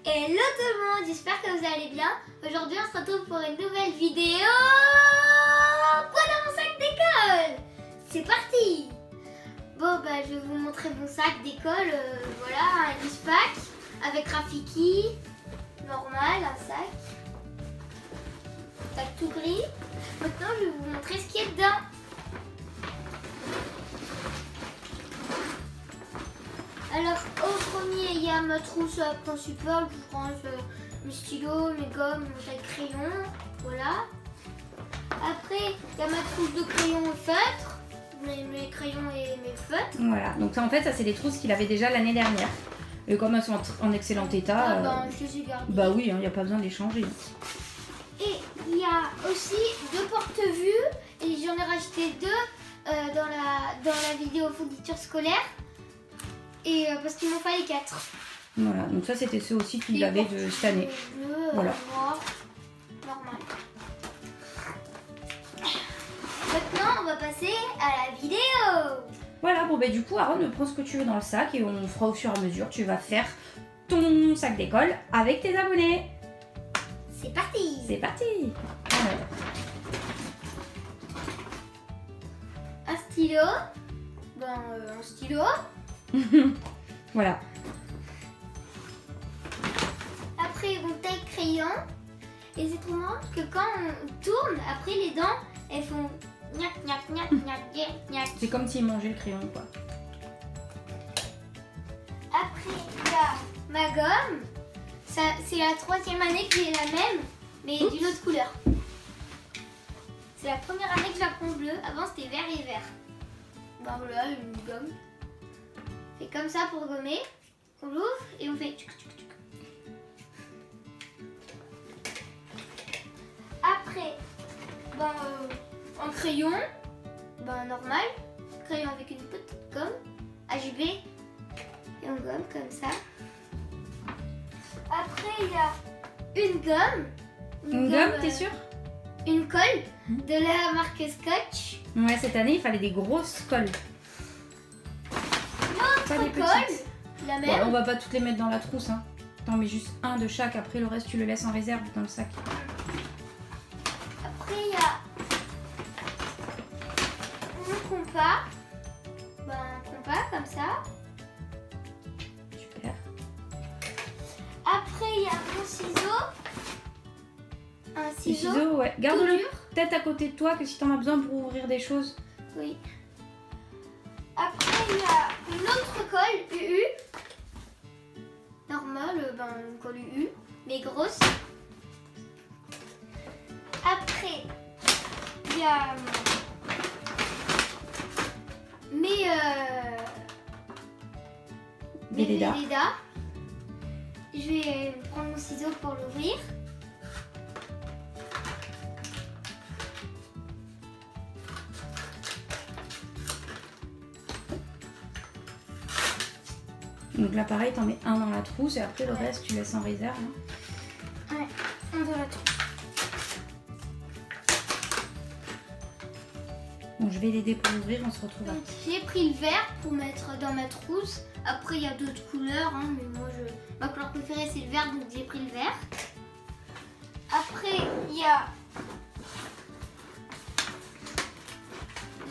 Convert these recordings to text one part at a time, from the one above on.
Hello tout le monde, j'espère que vous allez bien. Aujourd'hui on se retrouve pour une nouvelle vidéo. Voilà mon sac d'école. C'est parti. Bon bah je vais vous montrer mon sac d'école. Voilà, un Dispatch avec Rafiki. Normal, un sac. Sac tout gris. Maintenant je vais vous montrer ce qu'il y a dedans. Alors au premier il y a ma trousse principale, je range mes stylos, mes gommes, mon crayon, voilà. Après il y a ma trousse de crayons et feutres, mes crayons et mes feutres. Voilà, donc ça en fait ça c'est des trousses qu'il avait déjà l'année dernière. Et comme elles sont en excellent état, Je les ai gardées. bah oui, il n'y a pas besoin de les changer. Et il y a aussi deux porte-vues et j'en ai racheté deux dans la vidéo fourniture scolaire. Et parce qu'il m'en fallait 4. Voilà, donc ça c'était ceux aussi qu'il avait de cette année. Bleu, voilà. Noir, normal. Maintenant on va passer à la vidéo. Voilà, bon ben du coup Aaron prends ce que tu veux dans le sac et on fera au fur et à mesure. Tu vas faire ton sac d'école avec tes abonnés. C'est parti. C'est parti. Ouais. Un stylo. Un stylo. Voilà. Après mon taille crayon. Et c'est trop marrant parce que quand on tourne, après les dents, elles font gnac gnac gnac gnac gnac gnac. C'est comme s'il mangeait le crayon quoi. Après il y a ma gomme. C'est la 3e année que j'ai la même, mais d'une autre couleur. C'est la première année que je la prends bleue. Avant c'était vert et vert. Ben voilà, une gomme. On fait comme ça pour gommer. On l'ouvre et on fait tchouc tchouc tchouc. Après, en crayon, normal. Crayon avec une petite gomme. HB. Et on gomme comme ça. Après, il y a une gomme. Une gomme, t'es sûre? Une colle de la marque Scotch. Ouais, cette année il fallait des grosses colles. Pas des Colle, petites. la même. Bon, on va pas toutes les mettre dans la trousse, hein. T'en mets juste un de chaque, après le reste tu le laisses en réserve dans le sac. Après il y a mon compas. Un compas comme ça. Super. Après il y a mon ciseau. Un Les ciseau. ciseaux, ouais. Garde-le tout dur. peut-être à côté de toi que si t'en as besoin pour ouvrir des choses. Oui. Après il y a une autre colle UU. Normale, une colle UU, mais grosse. Après, il y a mes Velleda. Je vais prendre mon ciseau pour l'ouvrir. Donc là pareil, t'en mets un dans la trousse et après le reste tu laisses en réserve. Hein. Ouais, on doit la trousse. Bon, je vais l'aider pour l'ouvrir, on se retrouve Donc, après. j'ai pris le vert pour mettre dans ma trousse. Après, il y a d'autres couleurs, mais moi, ma couleur préférée, c'est le vert, donc j'ai pris le vert. Après, il y a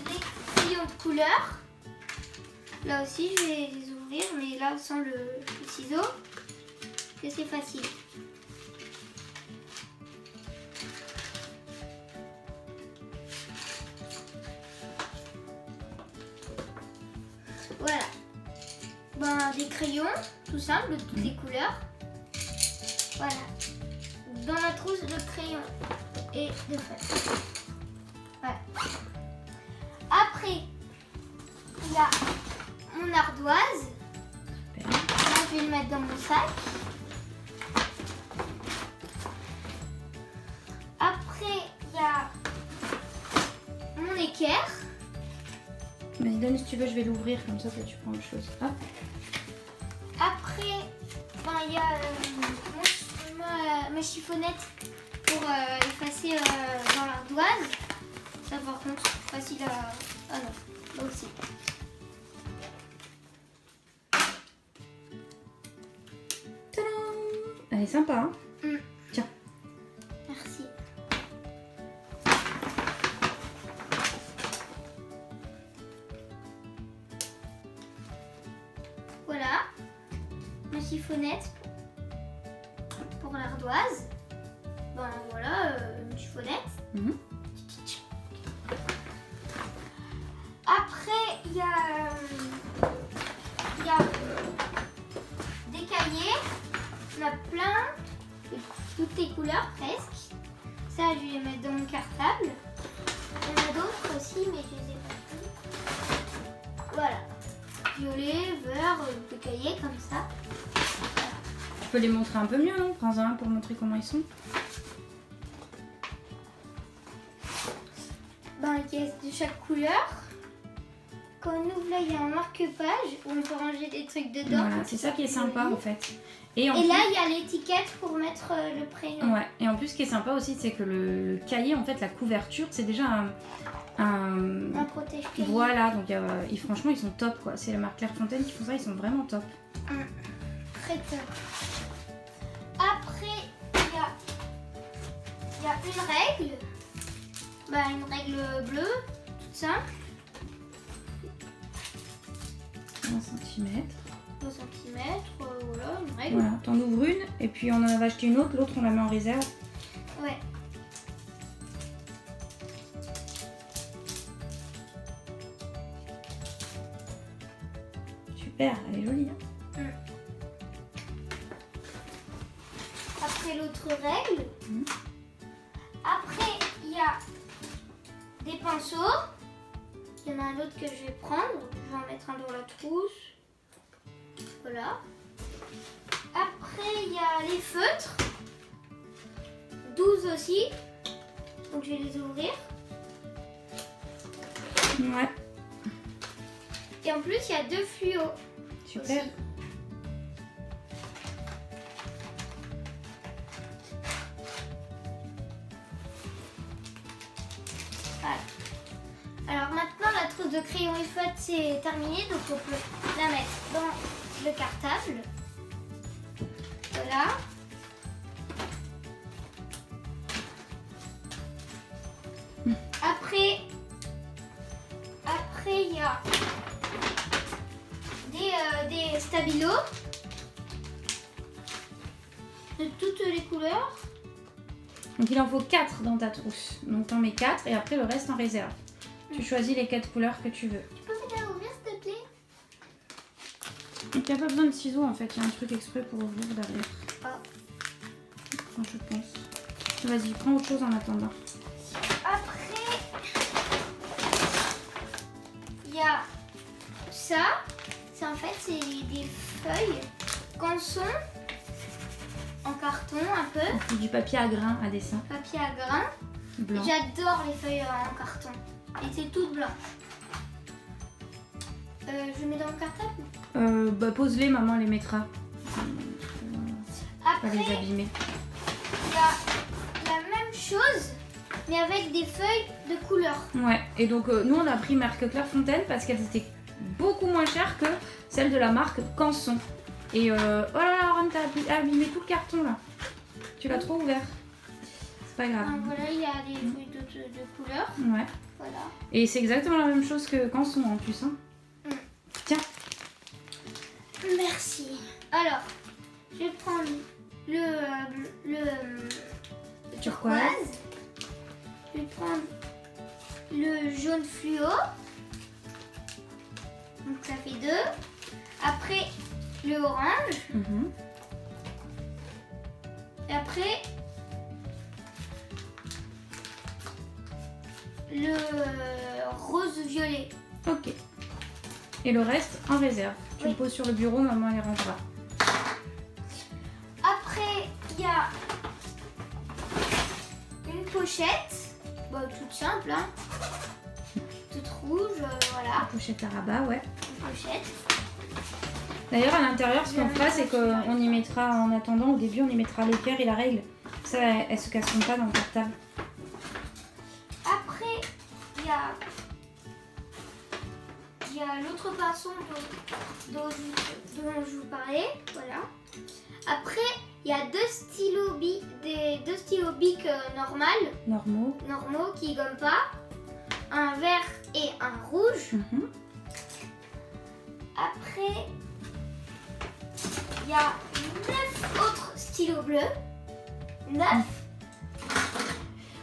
les crayons de couleur. Là aussi, je vais les ouvrir, mais là, sans le ciseau, que c'est facile. Voilà. Des crayons, tout simple, de toutes les couleurs. Voilà. Dans ma trousse de crayons et de feutres. Voilà. Après, il y a mon ardoise. Super. Là, je vais le mettre dans mon sac. Après, il y a mon équerre. Vas-y, donne si tu veux, je vais l'ouvrir comme ça, toi tu prends autre chose. Hop. Après, il y a ma chiffonnette pour effacer dans l'ardoise. Ça, par contre, facile à... Ah non, là aussi. Elle est sympa, hein. Tiens. Merci. Voilà. Ma chiffonnette pour l'ardoise. Ben voilà, une chiffonnette. Après, il y a des cahiers. On a plein, de toutes les couleurs presque. Ça, je vais les mettre dans mon cartable. Il y en a d'autres aussi, mais je les ai pas tous. Voilà. Violet, vert, des cahiers comme ça. Tu peux les montrer un peu mieux, non? Prends-en un pour montrer comment ils sont. Ben, il y a de chaque couleur. Quand on ouvre là, il y a un marque-page où on peut ranger des trucs dedans. Voilà, c'est ça qui est sympa en fait. Et là, il y a l'étiquette pour mettre le prénom. Ouais, et en plus, ce qui est sympa aussi, c'est que le cahier, en fait, la couverture, c'est déjà Un protège-cahier. Voilà, donc franchement, ils sont top quoi. C'est la marque Clairefontaine qui font ça, ils sont vraiment top. Très top. Après, il y a une règle. Bah, une règle bleue, toute simple. 1 cm. 2 cm, voilà, une règle. Voilà, t'en ouvres une, et puis on en avait acheté une autre, l'autre on la met en réserve. Ouais. Super, elle est jolie. Hein. Après l'autre règle. Après, il y a des pinceaux. Il y en a un autre que je vais prendre. Je vais en mettre un dans la trousse. Voilà. Après, il y a les feutres. 12 aussi. Donc, je vais les ouvrir. Ouais. Et en plus, il y a 2 fluos. Super. Aussi. Voilà. Alors maintenant, la trousse de crayon et feutre c'est terminé, donc on peut la mettre dans le cartable. Voilà. Après, il y a des stabilos de toutes les couleurs. Donc il en faut 4 dans ta trousse. Donc t'en mets 4 et après le reste en réserve. Tu choisis les 4 couleurs que tu veux. Tu peux m'aider à ouvrir s'il te plaît? Donc il n'y a pas besoin de ciseaux en fait, il y a un truc exprès pour ouvrir derrière. Ah. Enfin, je pense. Vas-y, prends autre chose en attendant. Après, il y a ça. C'est en fait des feuilles canson en carton un peu. C'est du papier à grains à dessin. Papier à grains. Blanc. J'adore les feuilles en carton. Et c'est toutes blanches. Je mets dans le cartable. Bah pose-les, maman les mettra. Pas Après, les abîmer. il y a la même chose, mais avec des feuilles de couleur. Ouais, et donc nous on a pris marque Clairefontaine parce qu'elles étaient beaucoup moins chères que celles de la marque Canson. Et oh là là, Ron, t'as abîmé tout le carton là. Tu l'as trop ouvert. C'est pas grave. Voilà, il y a des feuilles de couleur. Ouais. Voilà. Et c'est exactement la même chose que Canson en plus. Hein. Tiens. Merci. Alors, je vais prendre le turquoise. Je vais prendre le jaune fluo. Donc ça fait 2. Après, le orange. Et après, le rose violet. Ok. Et le reste en réserve. Tu le poses sur le bureau, maman les rangera. Après, il y a une pochette. Bon, toute simple, hein. Toute rouge, voilà. Pochette à rabat, ouais. Une pochette. D'ailleurs, à l'intérieur, ce qu'on fera, c'est qu'on y mettra, en attendant, au début, on y mettra l'équerre et la règle. Ça, elles se casseront pas dans le cartable. Après, il y a l'autre pinceau dont je vous parlais. Voilà. Après, Il y a deux stylos Bic Normaux. normaux qui gomment pas. Un vert et un rouge. Après, il y a 9 autres stylos bleus. 9.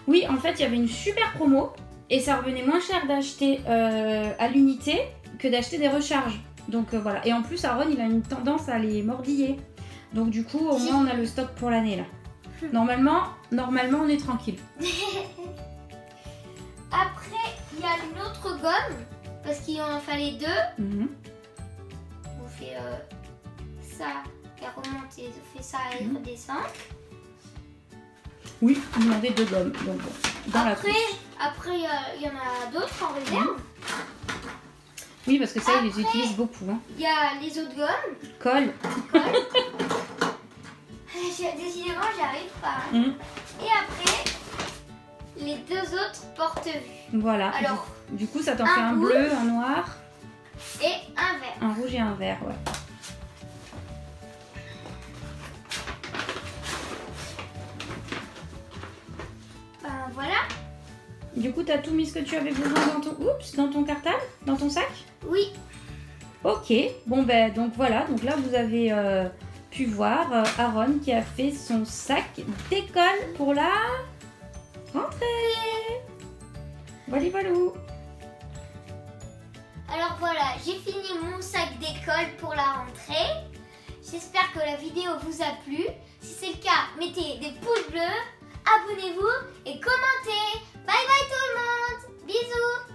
Oui, en fait, il y avait une super promo et ça revenait moins cher d'acheter à l'unité que d'acheter des recharges. Donc voilà. Et en plus, Aaron, il a une tendance à les mordiller. Donc du coup, au moins, on a le stock pour l'année là. Normalement, on est tranquille. Après, il y a une autre gomme parce qu'il en fallait 2. On fait ça et remonter, on fait ça et redescend. Oui, on demandait 2 gommes. Donc bon, dans la trousse. Après, il y en a d'autres en réserve. Oui, parce que ça, ils les utilisent beaucoup. Il y a les autres gommes. Colle. Décidément, j'y arrive pas. Et après, les 2 autres porte-vues. Voilà. Alors, du coup, ça t'en fait un bleu, un noir. Et un vert. Un rouge et un vert, ouais. Ben voilà. Du coup, t'as tout mis ce que tu avais besoin dans ton cartable, dans ton sac? Oui. Ok. Bon ben donc voilà. Donc là, vous avez pu voir Aaron qui a fait son sac d'école pour la rentrée. Voilou. Alors voilà, j'ai fini mon sac d'école pour la rentrée. J'espère que la vidéo vous a plu. Si c'est le cas, mettez des pouces bleus, abonnez-vous et commentez. Bye bye tout le monde. Bisous.